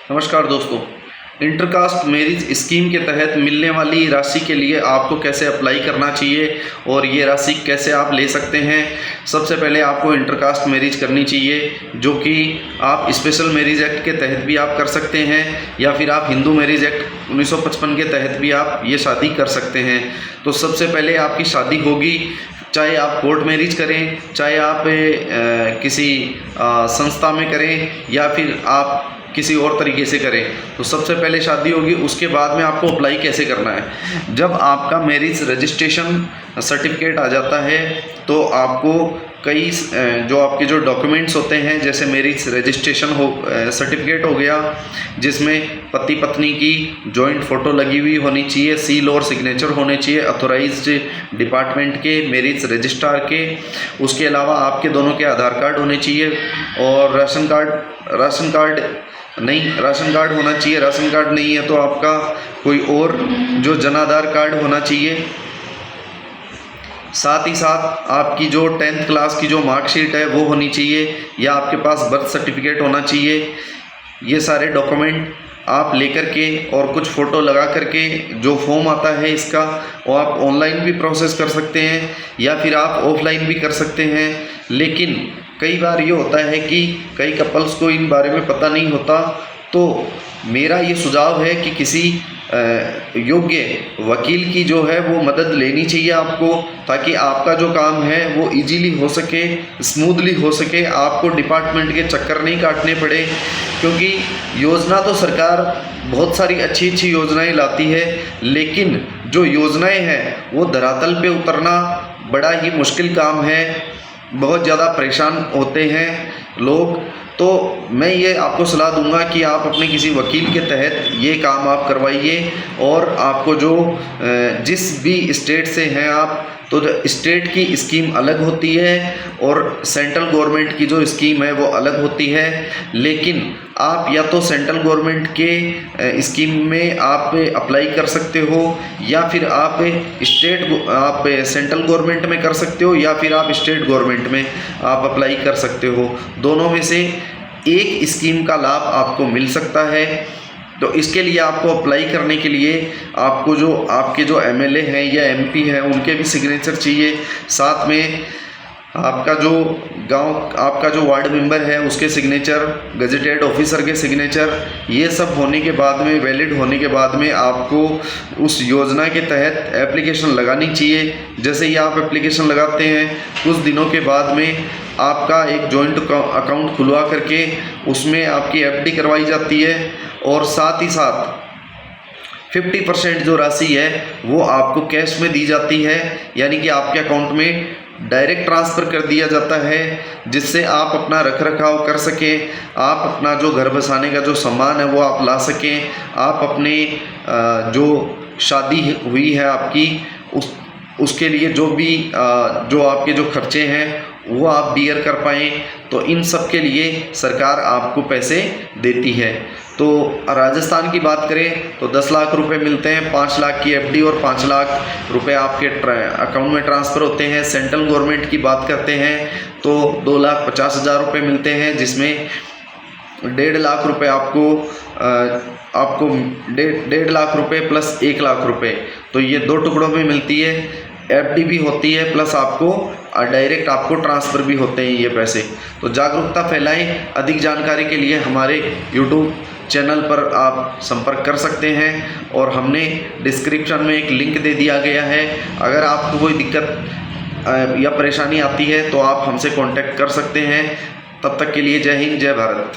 नमस्कार दोस्तों, intercaste marriage scheme के तहत मिलने वाली राशि के लिए आपको कैसे अप्लाई करना चाहिए और ये राशि कैसे आप ले सकते हैं। सबसे पहले आपको इंटरकास्ट मैरिज करनी चाहिए, जो कि आप स्पेशल मैरिज एक्ट के तहत भी आप कर सकते हैं या फिर आप हिंदू मैरिज एक्ट 1955 के तहत भी आप ये शादी कर सकते हैं। तो सबसे पहले आपकी शादी होगी, चाहे आप कोर्ट मैरिज करें, चाहे आप किसी संस्था में करें या फिर आप किसी और तरीके से करें। तो सबसे पहले शादी होगी, उसके बाद में आपको अप्लाई कैसे करना है। जब आपका मैरिज रजिस्ट्रेशन सर्टिफिकेट आ जाता है तो आपको कई जो आपके जो डॉक्यूमेंट्स होते हैं, जैसे मैरिज रजिस्ट्रेशन सर्टिफिकेट हो गया, जिसमें पति पत्नी की जॉइंट फ़ोटो लगी हुई होनी चाहिए, सील और सिग्नेचर होने चाहिए अथॉराइज्ड डिपार्टमेंट के, मैरिज रजिस्ट्रार के। उसके अलावा आपके दोनों के आधार कार्ड होने चाहिए और राशन कार्ड होना चाहिए। राशन कार्ड नहीं है तो आपका कोई और जो जनाधार कार्ड होना चाहिए। साथ ही साथ आपकी जो 10th क्लास की जो मार्कशीट है वो होनी चाहिए, या आपके पास बर्थ सर्टिफिकेट होना चाहिए। ये सारे डॉक्यूमेंट आप लेकर के और कुछ फ़ोटो लगा करके जो फॉर्म आता है इसका, वो आप ऑनलाइन भी प्रोसेस कर सकते हैं या फिर आप ऑफलाइन भी कर सकते हैं। लेकिन कई बार ये होता है कि कई कपल्स को इन बारे में पता नहीं होता, तो मेरा ये सुझाव है कि किसी योग्य वकील की जो है वो मदद लेनी चाहिए आपको, ताकि आपका जो काम है वो इजीली हो सके, स्मूथली हो सके, आपको डिपार्टमेंट के चक्कर नहीं काटने पड़े। क्योंकि योजना तो सरकार बहुत सारी अच्छी अच्छी योजनाएं लाती है, लेकिन जो योजनाएं हैं वो धरातल पे उतरना बड़ा ही मुश्किल काम है। बहुत ज़्यादा परेशान होते हैं लोग। तो मैं ये आपको सलाह दूंगा कि आप अपने किसी वकील के तहत ये काम आप करवाइए, और आपको जो जिस भी स्टेट से हैं आप, तो स्टेट की स्कीम अलग होती है और सेंट्रल गवर्नमेंट की जो स्कीम है वो अलग होती है। लेकिन आप या तो सेंट्रल गवर्नमेंट के स्कीम में आप अप्लाई कर सकते हो, या फिर आप सेंट्रल गवर्नमेंट में कर सकते हो, या फिर आप स्टेट गवर्नमेंट में आप अप्लाई कर सकते हो। दोनों में से एक स्कीम का लाभ आपको मिल सकता है। तो इसके लिए आपको अप्लाई करने के लिए आपको जो आपके जो एमएलए हैं या एमपी हैं उनके भी सिग्नेचर चाहिए, साथ में आपका जो आपका जो वार्ड मेंबर है उसके सिग्नेचर, गजेटेड ऑफिसर के सिग्नेचर, ये सब होने के बाद में, वैलिड होने के बाद में आपको उस योजना के तहत एप्लीकेशन लगानी चाहिए। जैसे ही आप एप्लीकेशन लगाते हैं, कुछ दिनों के बाद में आपका एक जॉइंट अकाउंट खुलवा करके उसमें आपकी एफडी करवाई जाती है, और साथ ही साथ 50% जो राशि है वो आपको कैश में दी जाती है, यानी कि आपके अकाउंट में डायरेक्ट ट्रांसफ़र कर दिया जाता है, जिससे आप अपना रख रखाव कर सकें, आप अपना जो घर बसाने का जो सामान है वो आप ला सकें, आप अपने जो शादी हुई है आपकी उसके लिए जो भी जो आपके जो खर्चे हैं वो आप बियर कर पाएँ। तो इन सब के लिए सरकार आपको पैसे देती है। तो राजस्थान की बात करें तो 10 लाख रुपए मिलते हैं, 5 लाख की एफडी और 5 लाख रुपए आपके अकाउंट में ट्रांसफ़र होते हैं। सेंट्रल गवर्नमेंट की बात करते हैं तो 2,50,000 रुपये मिलते हैं, जिसमें 1.5 लाख रुपए आपको 1.5 लाख रुपए प्लस 1 लाख रुपए, तो ये 2 टुकड़ों में मिलती है। एफडी भी होती है, प्लस आपको डायरेक्ट आपको ट्रांसफ़र भी होते हैं ये पैसे। तो जागरूकता फैलाएं। अधिक जानकारी के लिए हमारे यूट्यूब चैनल पर आप संपर्क कर सकते हैं, और हमने डिस्क्रिप्शन में एक लिंक दे दिया गया है। अगर आपको कोई दिक्कत या परेशानी आती है तो आप हमसे कांटेक्ट कर सकते हैं। तब तक के लिए जय हिंद, जय भारत।